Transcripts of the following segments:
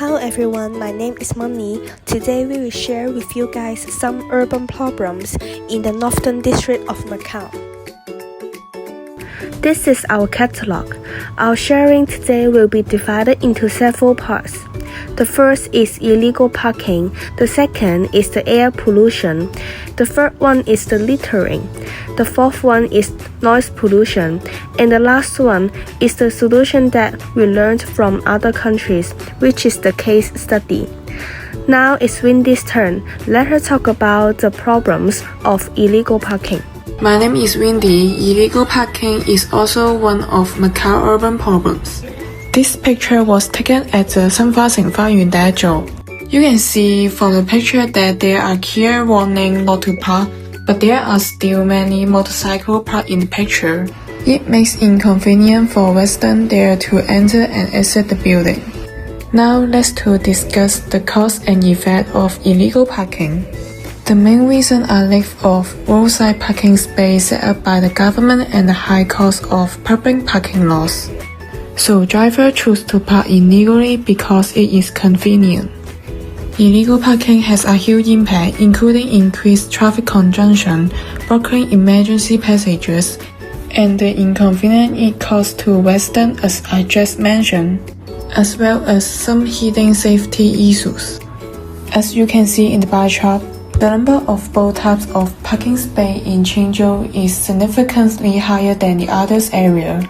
Hello everyone, my name is Money. Today we will share with you guys some urban problems in the northern district of Macau. This is our catalog. Our sharing today will be divided into several parts. The first is illegal parking, the second is the air pollution, the third one is the littering, the fourth one is noise pollution, and the last one is the solution that we learned from other countries, which is the case study. Now it's Wendy's turn. Let her talk about the problems of illegal parking. My name is Wendy. Illegal parking is also one of Macau urban problems. This picture was taken at the Sanfa Yun Dazhou. You can see from the picture that there are clear warning not to park, but there are still many motorcycles parked in the picture. It makes it inconvenient for residents there to enter and exit the building. Now let's discuss the cause and effect of illegal parking. The main reason are lack of roadside parking space set up by the government and the high cost of public parking laws. So drivers choose to park illegally because it is convenient. Illegal parking has a huge impact, including increased traffic congestion, blocking emergency passages, and the inconvenience it causes to residents as I just mentioned, as well as some hidden safety issues. As you can see in the bar chart, the number of both types of parking space in Qingzhou is significantly higher than the others area.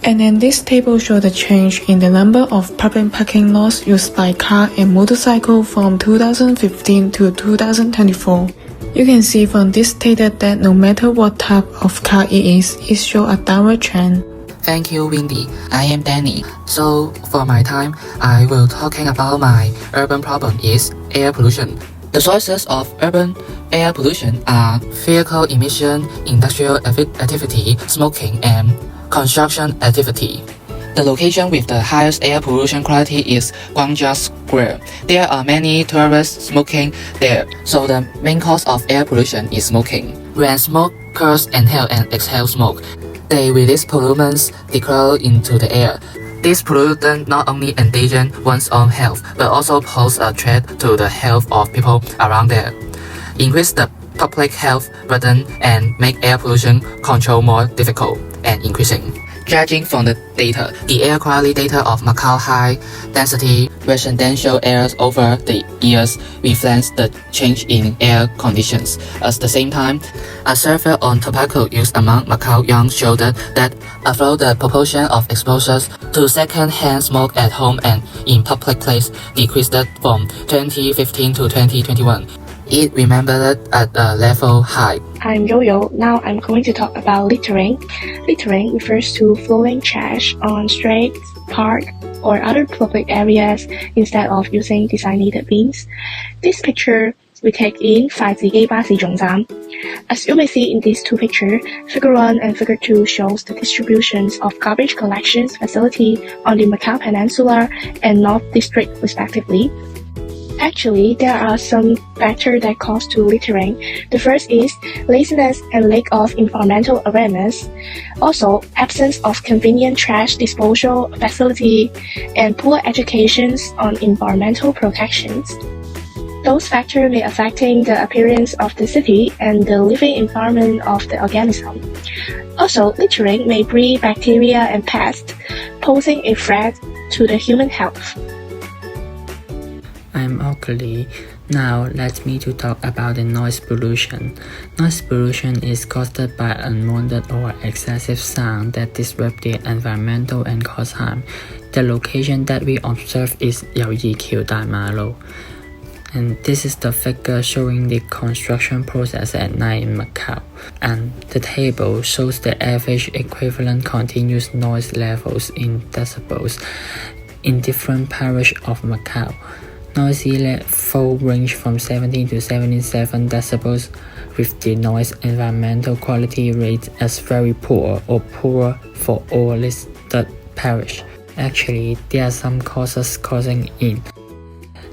And then this table shows the change in the number of public parking lots used by car and motorcycle from 2015 to 2024. You can see from this data that no matter what type of car it shows a downward trend. Thank you, Wendy. I am Danny. So for my time, I will talking about my urban problem is air pollution. The sources of urban air pollution are vehicle emission, industrial activity, smoking, and construction activity. The location with the highest air pollution quality is Guangjia Square. There are many tourists smoking there, so the main cause of air pollution is smoking. When smokers inhale and exhale smoke, they release pollutants decay into the air. These pollutants not only endanger one's own health, but also pose a threat to the health of people around there. Increase the public health burden and make air pollution control more difficult and increasing. Judging from the data, the air quality data of Macau high-density residential areas over the years reflects the change in air conditions. At the same time, a survey on tobacco use among Macau young showed that although the proportion of exposures to second-hand smoke at home and in public place decreased from 2015 to 2021, it remained at a level high. I'm Yo-Yo. Now I'm going to talk about littering. Littering refers to throwing trash on streets, parks, or other public areas instead of using designated bins. This picture we take in 5G Basi Zhongzhan. As you may see in these two pictures, Figure 1 and Figure 2 shows the distributions of garbage collections facility on the Macau Peninsula and North District respectively. Actually, there are some factors that cause to littering. The first is laziness and lack of environmental awareness. Also, absence of convenient trash disposal facility and poor education on environmental protections. Those factors may affecting the appearance of the city and the living environment of the organism. Also, littering may breed bacteria and pests, posing a threat to the human health. I'm Oakley. Now let me to talk about the noise pollution. Noise pollution is caused by unwanted or excessive sound that disrupt the environment and cause harm. The location that we observe is Yaoyiqiu Daimalo. And this is the figure showing the construction process at night in Macau. And the table shows the average equivalent continuous noise levels in decibels in different parishes of Macau. Noisy level range from 17 to 77 decibels, with the noise environmental quality rate as very poor or poor for all listed parish. Actually, there are some causes causing it,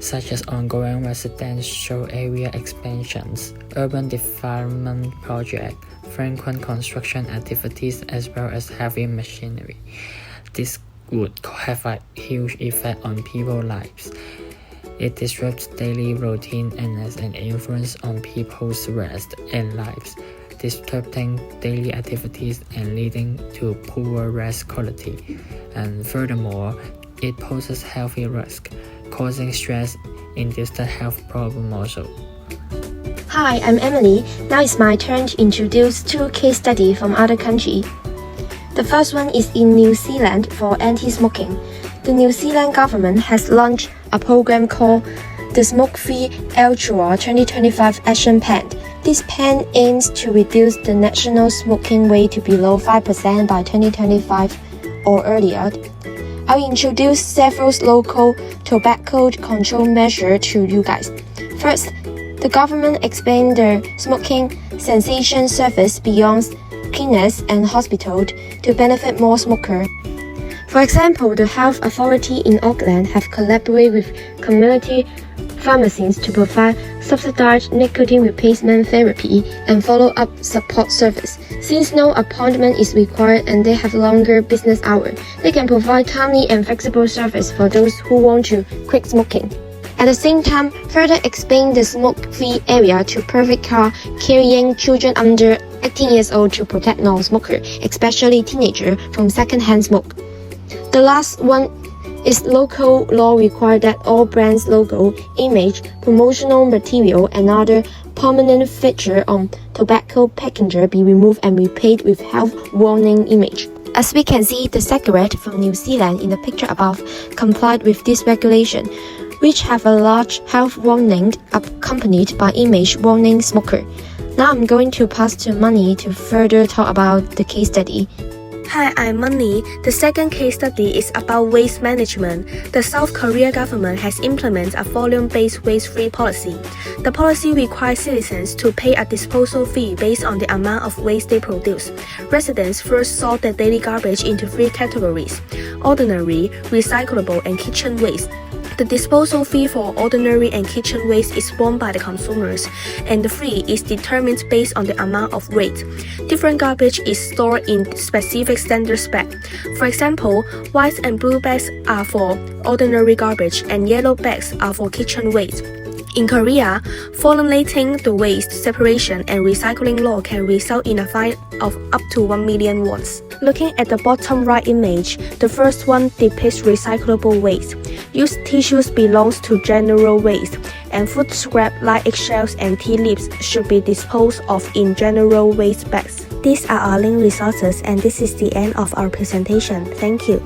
such as ongoing residential area expansions, urban development projects, frequent construction activities, as well as heavy machinery. This would have a huge effect on people's lives. It disrupts daily routine and has an influence on people's rest and lives, disrupting daily activities and leading to poor rest quality. And furthermore, it poses health risk, causing stress-induced health problems also. Hi, I'm Emily. Now it's my turn to introduce two case studies from other countries. The first one is in New Zealand for anti-smoking. The New Zealand government has launched a program called the Smoke-Free Ultra 2025 Action Plan. This plan aims to reduce the national smoking rate to below 5% by 2025 or earlier. I'll introduce several local tobacco control measures to you guys. First, the government expanded the smoking cessation service beyond clinics and hospitals to benefit more smokers. For example, the Health Authority in Auckland have collaborated with community pharmacies to provide subsidized nicotine replacement therapy and follow-up support service. Since no appointment is required and they have longer business hours, they can provide timely and flexible service for those who want to quit smoking. At the same time, further expand the smoke-free area to private car carrying children under 18 years old to protect non-smokers, especially teenagers, from second-hand smoke. The last one is local law require that all brands' logo, image, promotional material, and other prominent feature on tobacco packaging be removed and replaced with health warning image. As we can see, the cigarette from New Zealand in the picture above complied with this regulation, which have a large health warning accompanied by image warning smoker. Now I'm going to pass to Money to further talk about the case study. Hi, I'm Money. The second case study is about waste management. The South Korea government has implemented a volume-based waste-free policy. The policy requires citizens to pay a disposal fee based on the amount of waste they produce. Residents first sort their daily garbage into three categories: ordinary, recyclable, and kitchen waste. The disposal fee for ordinary and kitchen waste is borne by the consumers, and the fee is determined based on the amount of weight. Different garbage is stored in specific standard spec. For example, white and blue bags are for ordinary garbage, and yellow bags are for kitchen waste. In Korea, formulating the waste separation and recycling law can result in a fine of up to 1 million won. Looking at the bottom right image, the first one depicts recyclable waste. Used tissues belongs to general waste, and food scrap like eggshells and tea leaves should be disposed of in general waste bags. These are our link resources, and this is the end of our presentation. Thank you.